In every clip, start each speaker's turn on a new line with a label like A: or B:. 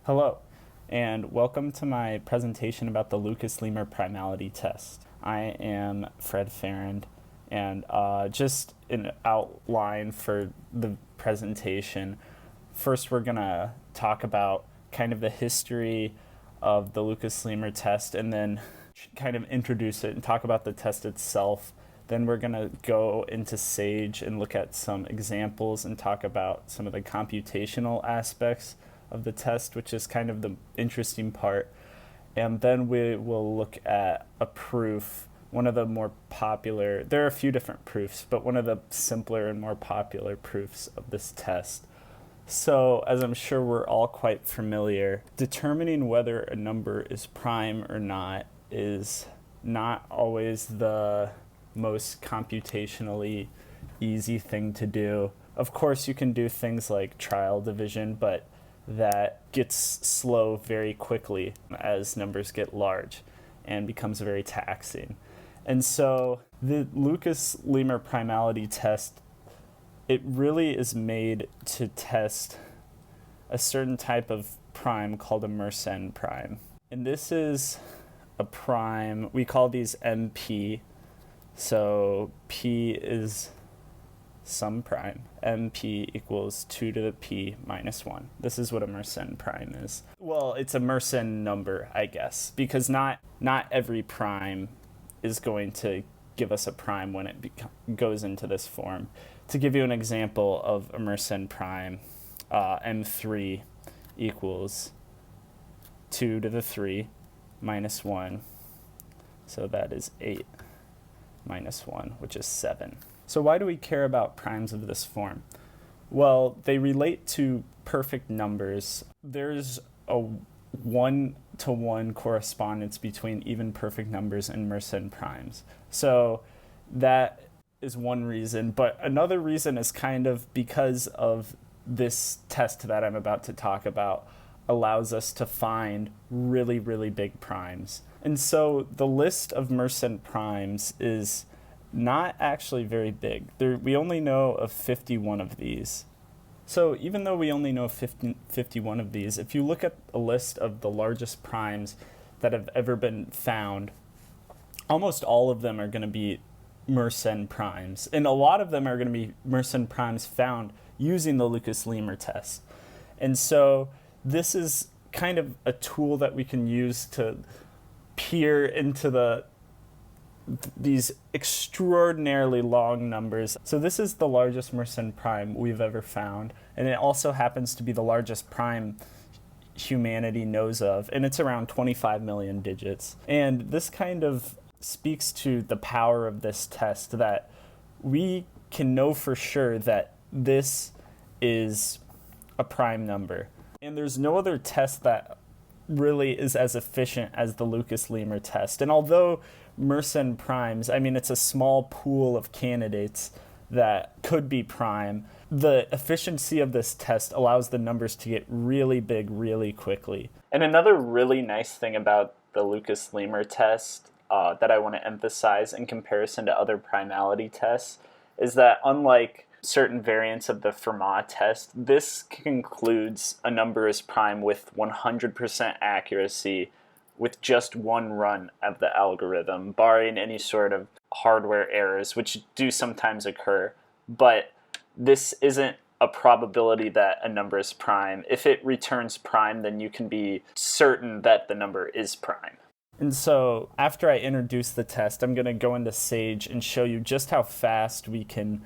A: Hello, and welcome to my presentation about the Lucas-Lehmer Primality test. I am Fred Farrand, and just an outline for the presentation. First, we're going to talk about kind of the history of the Lucas-Lehmer test, and then kind of introduce it and talk about the test itself. Then we're going to go into Sage and look at some examples and talk about some of the computational aspects of the test, which is kind of the interesting part. And then we will look at a proof, one of the more popular, there are a few different proofs, but one of the simpler and more popular proofs of this test. So, as I'm sure we're all quite familiar, determining whether a number is prime or not is not always the most computationally easy thing to do. Of course, you can do things like trial division, but that gets slow very quickly as numbers get large and becomes very taxing. And so the Lucas-Lehmer primality test, it really is made to test a certain type of prime called a Mersenne prime. And this is a prime, we call these MP. So P is some prime. MP equals 2 to the P minus 1. This is what a Mersenne prime is. Well, it's a Mersenne number, I guess, because not every prime is going to give us a prime when it goes into this form. To give you an example of a Mersenne prime, M3 equals 2 to the 3 minus 1. So that is 8 minus 1, which is 7. So why do we care about primes of this form? Well, they relate to perfect numbers. There's a 1-to-1 correspondence between even perfect numbers and Mersenne primes. So that is one reason. But another reason is kind of because of this test that I'm about to talk about allows us to find really, really big primes. And so the list of Mersenne primes is not actually very big. We only know of 51 of these. So even though we only know 51 of these, if you look at a list of the largest primes that have ever been found, almost all of them are going to be Mersenne primes. And a lot of them are going to be Mersenne primes found using the Lucas-Lehmer test. And so this is kind of a tool that we can use to peer into these extraordinarily long numbers. So this is the largest Mersenne prime we've ever found, and it also happens to be the largest prime humanity knows of, and it's around 25 million digits. And this kind of speaks to the power of this test, that we can know for sure that this is a prime number. And there's no other test that really is as efficient as the Lucas-Lehmer test. And although Mersenne primes, I mean, it's a small pool of candidates that could be prime, the efficiency of this test allows the numbers to get really big really quickly. And another really nice thing about the Lucas-Lehmer test that I want to emphasize in comparison to other primality tests is that unlike certain variants of the Fermat test, this concludes a number is prime with 100% accuracy with just one run of the algorithm, barring any sort of hardware errors, which do sometimes occur. But this isn't a probability that a number is prime. If it returns prime, then you can be certain that the number is prime. And so after I introduce the test, I'm going to go into Sage and show you just how fast we can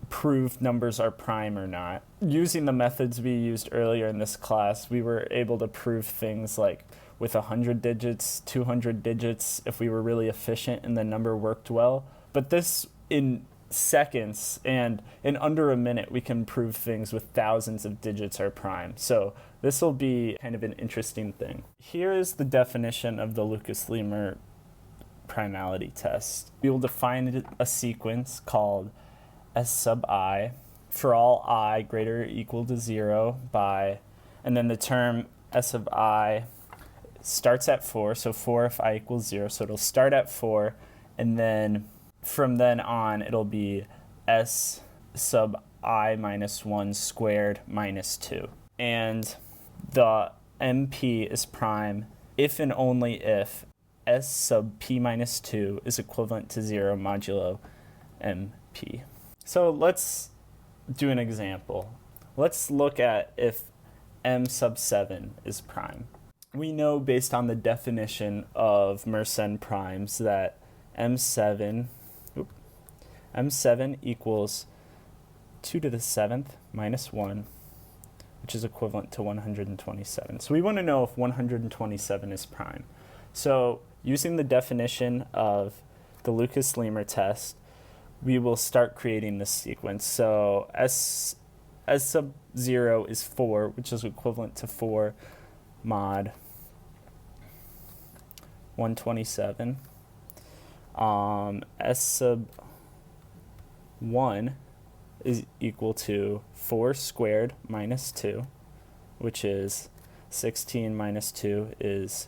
A: prove numbers are prime or not. Using the methods we used earlier in this class, we were able to prove things like with 100 digits, 200 digits, if we were really efficient and the number worked well. But this, in seconds and in under a minute, we can prove things with thousands of digits are prime. So this will be kind of an interesting thing. Here is the definition of the Lucas-Lehmer primality test. We will define a sequence called S sub I for all I greater or equal to 0 by, and then the term S of I starts at 4, so 4 if I equals 0, so it'll start at 4, and then from then on it'll be S sub I minus 1 squared minus 2. And the MP is prime if and only if S sub P minus 2 is equivalent to 0 modulo MP. So let's do an example. Let's look at if M sub 7 is prime. We know based on the definition of Mersenne primes that M7 equals 2 to the 7th minus 1, which is equivalent to 127. So we want to know if 127 is prime. So using the definition of the Lucas-Lehmer test, we will start creating this sequence. So S sub 0 is 4, which is equivalent to 4 mod 127. S sub 1 is equal to 4 squared minus 2, which is 16 minus 2 is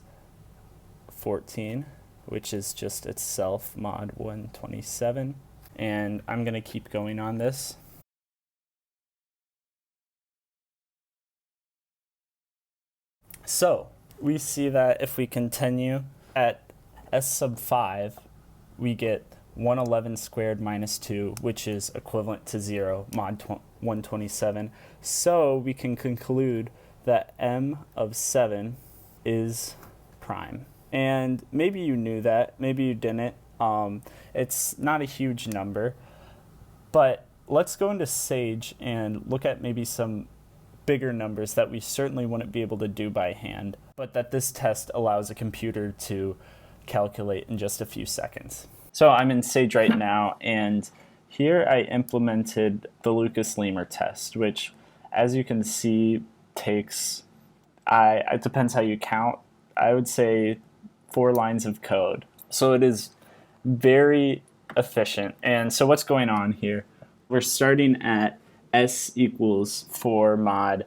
A: 14, which is just itself mod 127. And I'm going to keep going on this. So we see that if we continue at S sub 5, we get 111 squared minus 2, which is equivalent to 0 mod 127. So we can conclude that M of 7 is prime. And maybe you knew that, maybe you didn't. It's not a huge number, but let's go into Sage and look at maybe some bigger numbers that we certainly wouldn't be able to do by hand, but that this test allows a computer to calculate in just a few seconds. So I'm in Sage right now, and here I implemented the Lucas-Lehmer test, which, as you can see, takes, it depends how you count, I would say 4 lines of code. So it is very efficient. And so what's going on here? We're starting at S equals 4 mod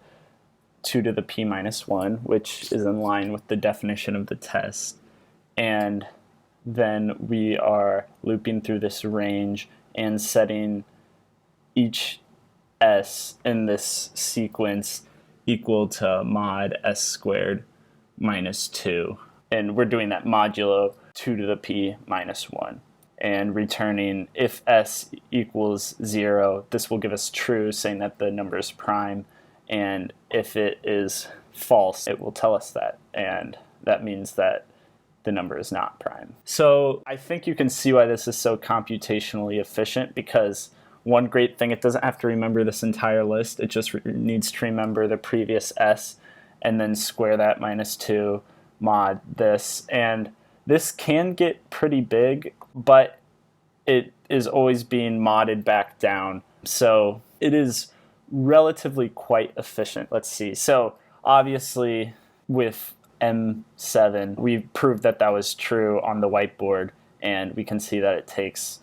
A: 2 to the P minus 1, which is in line with the definition of the test. And then we are looping through this range and setting each S in this sequence equal to mod S squared minus 2. And we're doing that modulo 2 to the P minus 1. And returning if S equals 0, this will give us true, saying that the number is prime. And if it is false, it will tell us that. And that means that the number is not prime. So I think you can see why this is so computationally efficient, because one great thing, it doesn't have to remember this entire list. It just needs to remember the previous S and then square that minus 2 mod this. And this can get pretty big, but it is always being modded back down. So it is relatively quite efficient. Let's see. So obviously with M7, we proved that that was true on the whiteboard, and we can see that it takes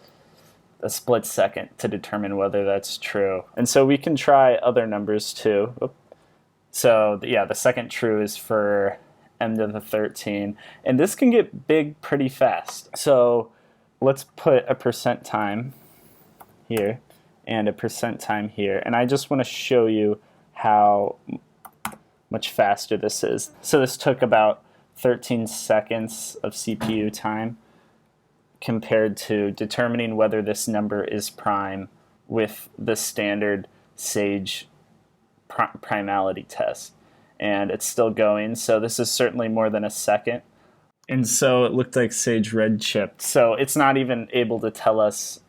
A: a split second to determine whether that's true. And so we can try other numbers too. So yeah, the second true is for M to the 13, and this can get big pretty fast. So let's put a percent time here and a percent time here, and I just want to show you how much faster this is. So this took about 13 seconds of CPU time compared to determining whether this number is prime with the standard Sage primality test. And it's still going, so this is certainly more than a second. And so it looked like Sage red chipped. So it's not even able to tell us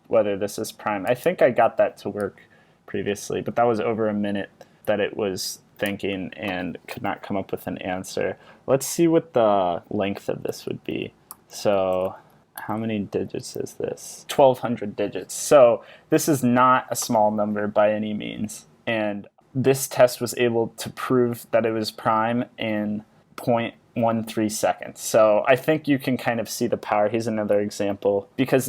A: whether this is prime. I think I got that to work previously, but that was over a minute that it was thinking and could not come up with an answer. Let's see what the length of this would be. So how many digits is this? 1,200 digits. So this is not a small number by any means. And this test was able to prove that it was prime in 0.13 seconds. So I think you can kind of see the power. Here's another example, because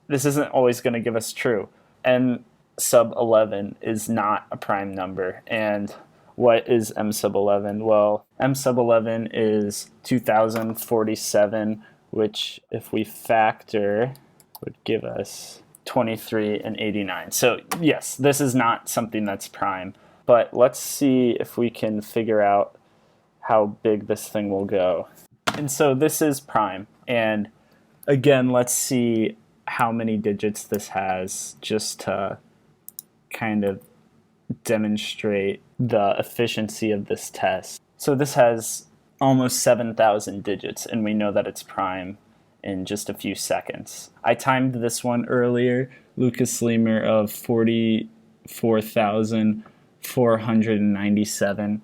A: this isn't always going to give us true. M sub 11 is not a prime number. And what is M sub 11? Well, M sub 11 is 2047, which if we factor would give us 23 and 89. So yes, this is not something that's prime. But let's see if we can figure out how big this thing will go. And so this is prime. And again, let's see how many digits this has just to kind of demonstrate the efficiency of this test. So this has almost 7,000 digits, and we know that it's prime in just a few seconds. I timed this one earlier, Lucas-Lehmer of 44,497.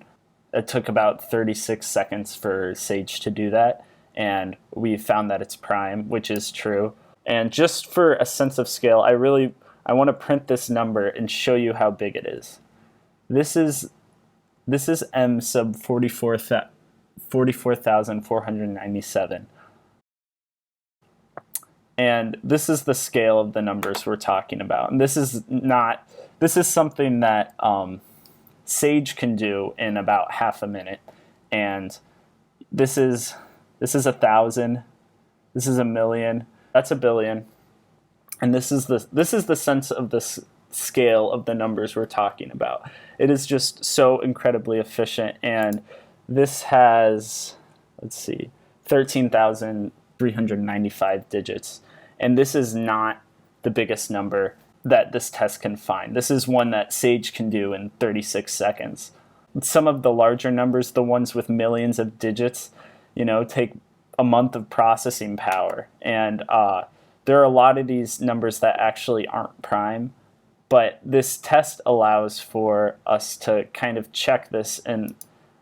A: It took about 36 seconds for Sage to do that, and we found that it's prime, which is true. And just for a sense of scale, I want to print this number and show you how big it is. This is m sub 44,497. And this is the scale of the numbers we're talking about. And this is something that Sage can do in about half a minute. And this is 1,000. This is 1,000,000. That's 1,000,000,000. And this is the sense of the scale of the numbers we're talking about. It is just so incredibly efficient. And this has, let's see, 13,395 digits. And this is not the biggest number that this test can find. This is one that Sage can do in 36 seconds. Some of the larger numbers, the ones with millions of digits, take a month of processing power. And there are a lot of these numbers that actually aren't prime, but this test allows for us to kind of check this in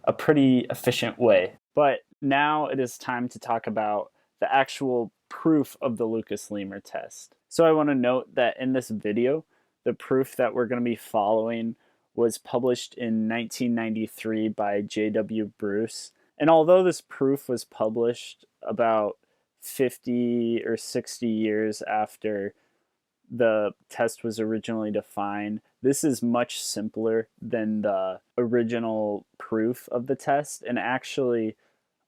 A: a pretty efficient way. But now it is time to talk about the actual proof of the Lucas-Lehmer test. So I want to note that in this video, the proof that we're going to be following was published in 1993 by J.W. Bruce. And although this proof was published about 50 or 60 years after the test was originally defined, this is much simpler than the original proof of the test. And actually,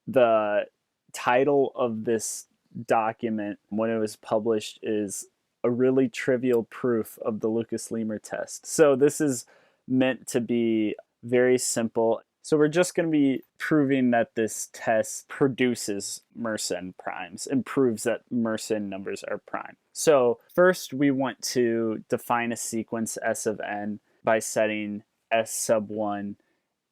A: the title of this document, when it was published, is a really trivial proof of the Lucas-Lehmer test. So this is meant to be very simple. So we're just going to be proving that this test produces Mersenne primes and proves that Mersenne numbers are prime. So first we want to define a sequence S of n by setting S sub 1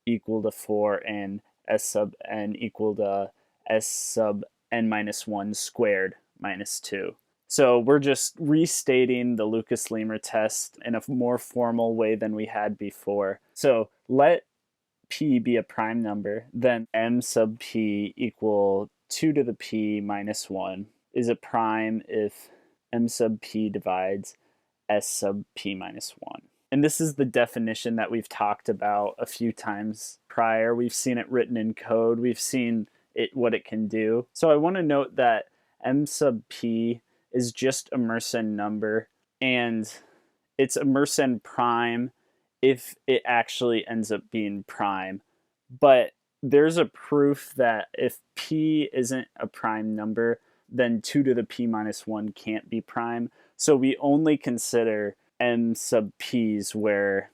A: equal to 4 and S sub n equal to S sub n minus 1 squared minus 2. So we're just restating the Lucas-Lehmer test in a more formal way than we had before. So let p be a prime number, then m sub p equal 2 to the p minus 1 is a prime if m sub p divides s sub p minus 1. And this is the definition that we've talked about a few times prior. We've seen it written in code. We've seen what it can do. So I want to note that m sub p is just a Mersenne number, and it's a Mersenne prime if it actually ends up being prime. But there's a proof that if p isn't a prime number, then 2 to the p minus 1 can't be prime. So we only consider m sub p's where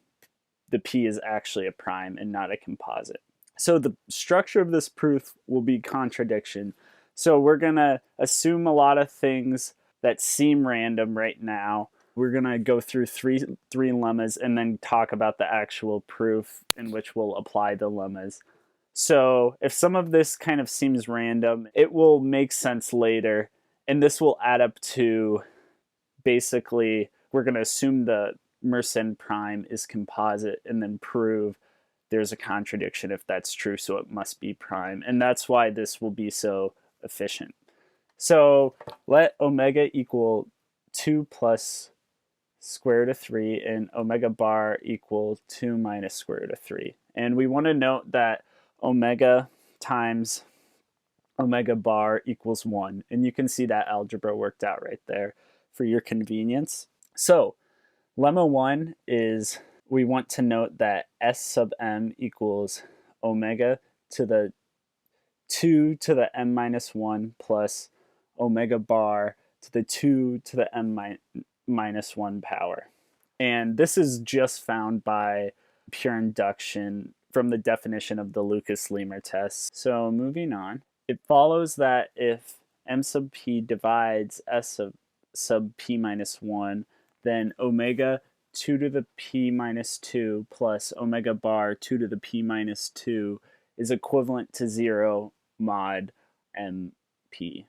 A: the p is actually a prime and not a composite. So the structure of this proof will be contradiction. So we're going to assume a lot of things that seem random right now. We're going to go through three lemmas and then talk about the actual proof in which we'll apply the lemmas. So if some of this kind of seems random, it will make sense later. And this will add up to, basically, we're going to assume the Mersenne prime is composite and then prove there's a contradiction if that's true, so it must be prime. And that's why this will be so efficient. So let omega equal 2 plus square root of 3 and omega bar equal 2 minus square root of 3. And we want to note that omega times omega bar equals 1. And you can see that algebra worked out right there for your convenience. So lemma 1 is we want to note that S sub m equals omega to the 2 to the m minus 1 plus omega bar to the 2 to the m minus 1 power. And this is just found by pure induction from the definition of the Lucas-Lehmer test. So moving on, it follows that if m sub p divides s sub p minus 1, then omega 2 to the p minus 2 plus omega bar 2 to the p minus 2 is equivalent to 0 mod mp.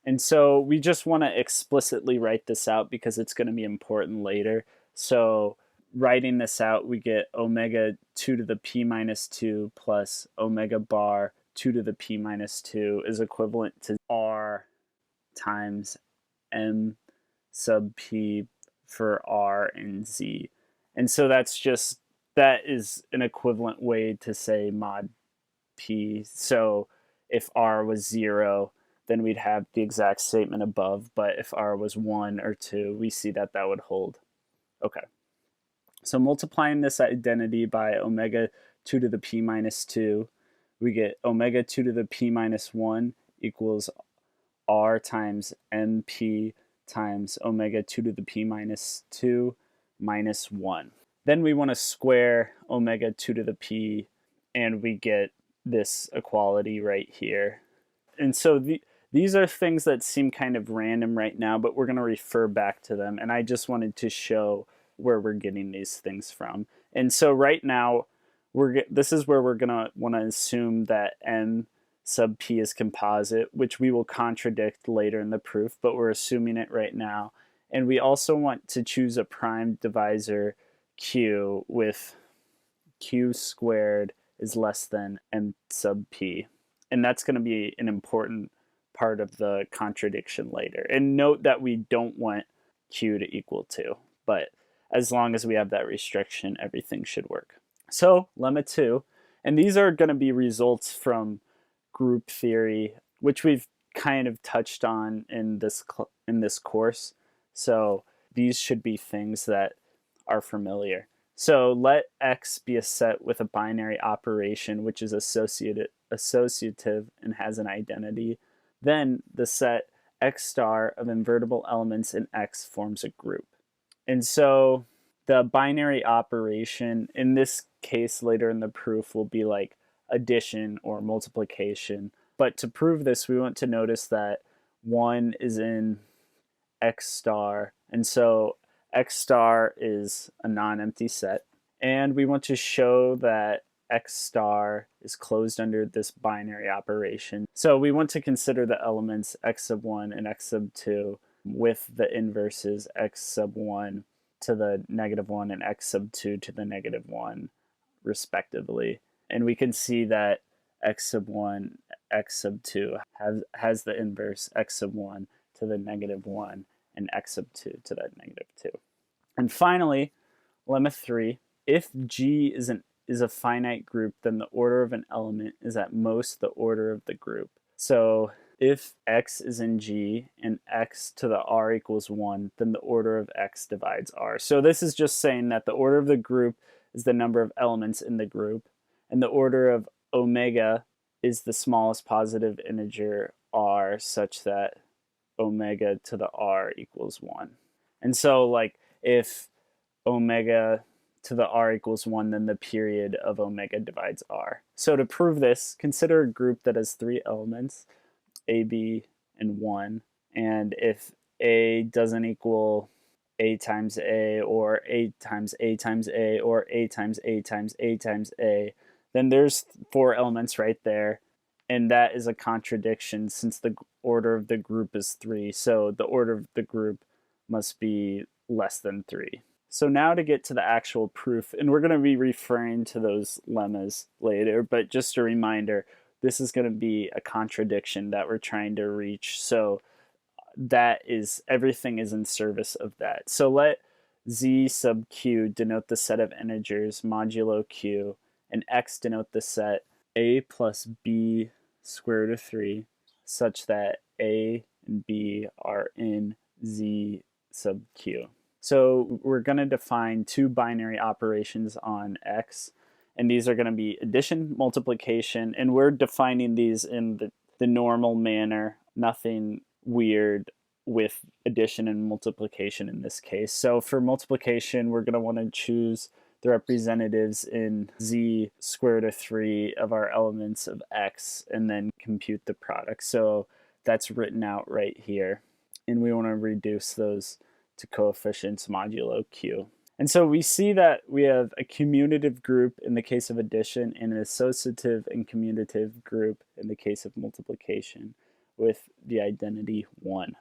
A: And so we just want to explicitly write this out because it's going to be important later. So writing this out, we get omega 2 to the p minus 2 plus omega bar 2 to the p minus 2 is equivalent to r times m sub p for r and z. And so that is an equivalent way to say mod p. So if r was 0, then we'd have the exact statement above, but if r was 1 or 2, we see that that would hold. Okay. So multiplying this identity by omega 2 to the p minus 2, we get omega 2 to the p minus 1 equals r times mp times omega 2 to the p minus 2 minus 1. Then we want to square omega 2 to the p, and we get this equality right here. And so these are things that seem kind of random right now, but we're going to refer back to them. And I just wanted to show where we're getting these things from. And so right now, this is where we're going to want to assume that m sub p is composite, which we will contradict later in the proof, but we're assuming it right now. And we also want to choose a prime divisor q with q squared is less than m sub p. And that's going to be an important part of the contradiction later. And note that we don't want q to equal 2, but as long as we have that restriction, everything should work. So lemma 2, and these are going to be results from group theory, which we've kind of touched on in this course. So these should be things that are familiar. So let X be a set with a binary operation which is associative and has an identity. Then the set X star of invertible elements in X forms a group. And so the binary operation in this case later in the proof will be like addition or multiplication. But to prove this, we want to notice that 1 is in X star. And so X star is a non-empty set. And we want to show that X star is closed under this binary operation. So we want to consider the elements X sub 1 and X sub 2 with the inverses X sub 1 to the negative 1 and X sub 2 to the negative 1 respectively. And we can see that X sub 1, X sub 2 has the inverse X sub 1 to the negative 1 and X sub 2 to the negative 2. And finally, lemma 3, if G is a finite group, then the order of an element is at most the order of the group. So if X is in G and X to the R equals 1, then the order of X divides R. So this is just saying that the order of the group is the number of elements in the group, and the order of omega is the smallest positive integer R such that omega to the R equals 1. And so like if omega to the R equals 1, then the period of omega divides R. So to prove this, consider a group that has 3 elements, A, B, and 1. And if A doesn't equal A times A, or A times A times A, or A times A times A times A, then there's 4 elements right there. And that is a contradiction since the order of the group is 3. So the order of the group must be less than 3. So now to get to the actual proof, and we're going to be referring to those lemmas later, but just a reminder, this is going to be a contradiction that we're trying to reach. So that is, everything is in service of that. So let Z sub Q denote the set of integers modulo Q, and X denote the set A plus B square root of 3, such that A and B are in Z sub Q. So we're going to define 2 binary operations on X, and these are going to be addition, multiplication, and we're defining these in the normal manner, nothing weird with addition and multiplication in this case. So for multiplication, we're going to want to choose the representatives in z square root of 3 of our elements of x and then compute the product. So that's written out right here. And we want to reduce those to coefficients modulo q. And so we see that we have a commutative group in the case of addition and an associative and commutative group in the case of multiplication with the identity 1.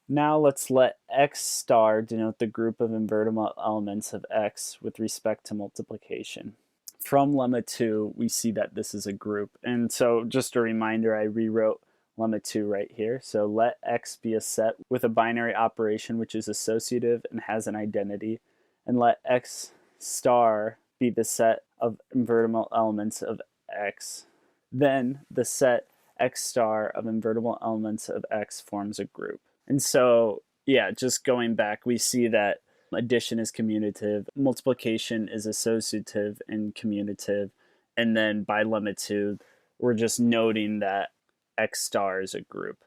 A: Now let's let x star denote the group of invertible elements of x with respect to multiplication. From lemma 2, we see that this is a group. And so just a reminder, I rewrote lemma 2 right here. So let x be a set with a binary operation which is associative and has an identity. And let x star be the set of invertible elements of x. Then the set x star of invertible elements of x forms a group. And so, yeah, just going back, we see that addition is commutative, multiplication is associative and commutative, and then by lemma 2, we're just noting that x star is a group.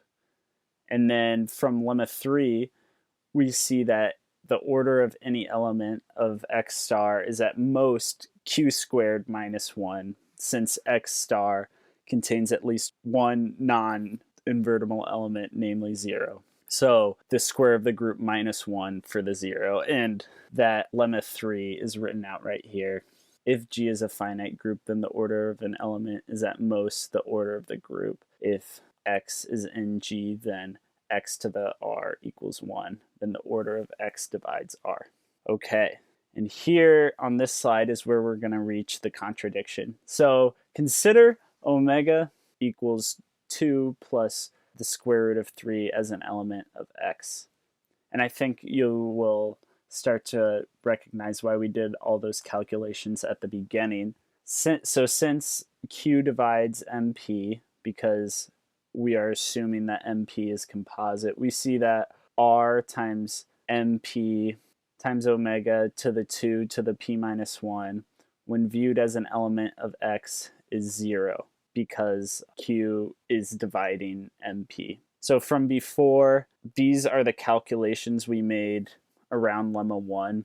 A: And then from lemma 3, we see that the order of any element of x star is at most q squared minus 1, since x star contains at least one non-invertible element, namely 0. So the square of the group minus 1 for the 0, and that lemma 3 is written out right here. If G is a finite group, then the order of an element is at most the order of the group. If X is in G, then X to the R equals 1. Then the order of X divides R. Okay, and here on this slide is where we're going to reach the contradiction. So consider omega equals 2 plus the square root of 3 as an element of x. And I think you will start to recognize why we did all those calculations at the beginning. So since q divides mp, because we are assuming that mp is composite, we see that r times mp times omega to the 2 to the p minus 1, when viewed as an element of x, is 0. Because q is dividing mp. So from before, these are the calculations we made around lemma 1,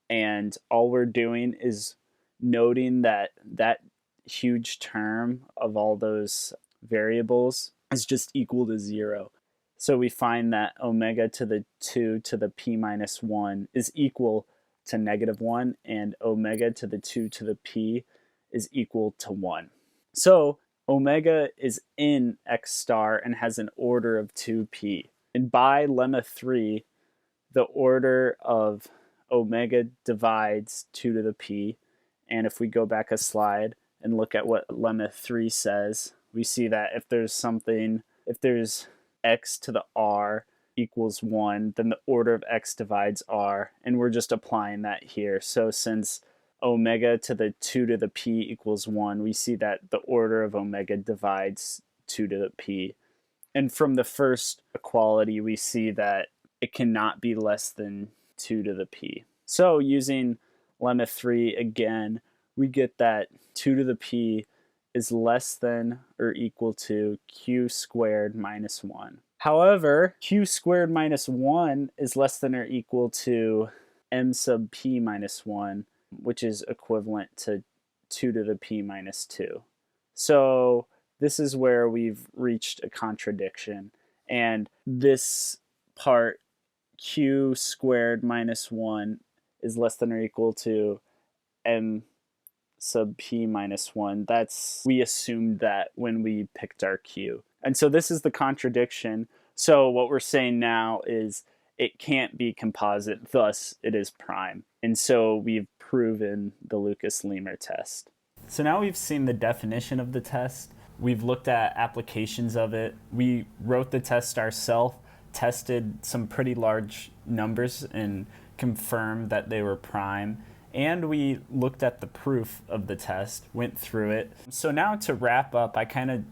A: and all we're doing is noting that that huge term of all those variables is just equal to 0. So we find that omega to the 2 to the p minus 1 is equal to negative 1, and omega to the 2 to the p is equal to 1. So omega is in x star and has an order of 2p. And by lemma 3, the order of omega divides 2 to the p. And if we go back a slide and look at what lemma 3 says, we see that if there's x to the r equals 1, then the order of x divides r. And we're just applying that here. So since omega to the 2 to the p equals 1, we see that the order of omega divides 2 to the p. And from the first equality, we see that it cannot be less than 2 to the p. So using lemma 3 again, we get that 2 to the p is less than or equal to q squared minus 1. However, q squared minus 1 is less than or equal to m sub p minus 1, which is equivalent to 2 to the p minus 2. So this is where we've reached a contradiction. And this part, q squared minus 1, is less than or equal to m sub p minus 1. We assumed that when we picked our q. And so this is the contradiction. So what we're saying now is it can't be composite, thus it is prime. And so we've proven the Lucas-Lehmer test. So now we've seen the definition of the test. We've looked at applications of it. We wrote the test ourselves, tested some pretty large numbers and confirmed that they were prime. And we looked at the proof of the test, went through it. So now to wrap up, I kind of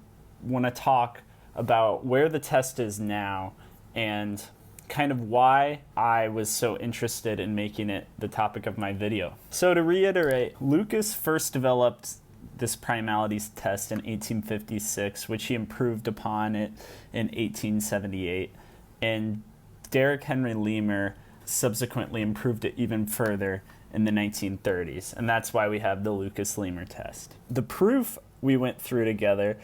A: want to talk about where the test is now and kind of why I was so interested in making it the topic of my video. So to reiterate, Lucas first developed this primality test in 1856, which he improved upon it in 1878. And Derek Henry Lehmer subsequently improved it even further in the 1930s, and that's why we have the Lucas-Lehmer test. The proof we went through together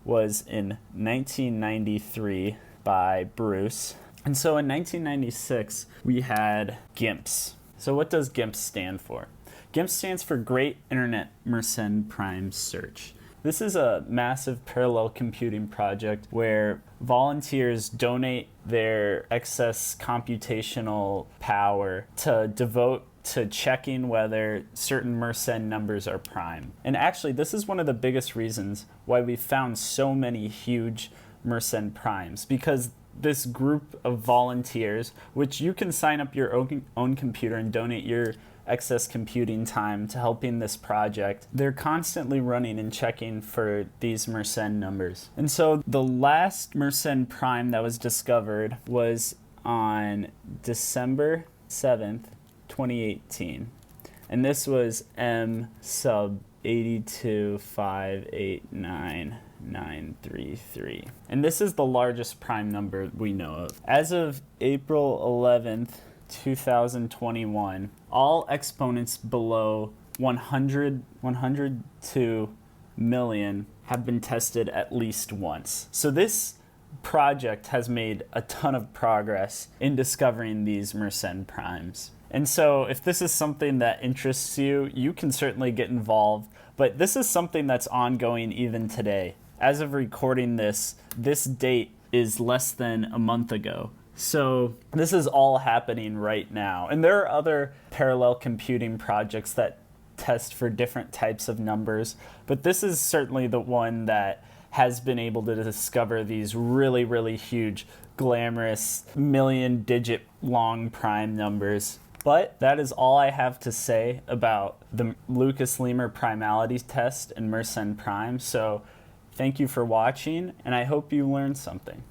A: was in 1993 by Bruce. And so in 1996, we had GIMPs. So what does GIMPs stand for? GIMPs stands for Great Internet Mersenne Prime Search. This is a massive parallel computing project where volunteers donate their excess computational power to devote to checking whether certain Mersenne numbers are prime. And actually, this is one of the biggest reasons why we found so many huge Mersenne primes, because this group of volunteers, which you can sign up your own computer and donate your excess computing time to helping this project, they're constantly running and checking for these Mersenne numbers. And so the last Mersenne prime that was discovered was on December 7th, 2018. And this was M sub 82589,933. And this is the largest prime number we know of. As of April 11th, 2021, all exponents below 102 million have been tested at least once. So this project has made a ton of progress in discovering these Mersenne primes. And so if this is something that interests you, you can certainly get involved. But this is something that's ongoing even today. As of recording this date is less than a month ago. So this is all happening right now. And there are other parallel computing projects that test for different types of numbers. But this is certainly the one that has been able to discover these really, really huge, glamorous, million-digit long prime numbers. But that is all I have to say about the Lucas-Lehmer Primality test and Mersenne prime. So thank you for watching, and I hope you learned something.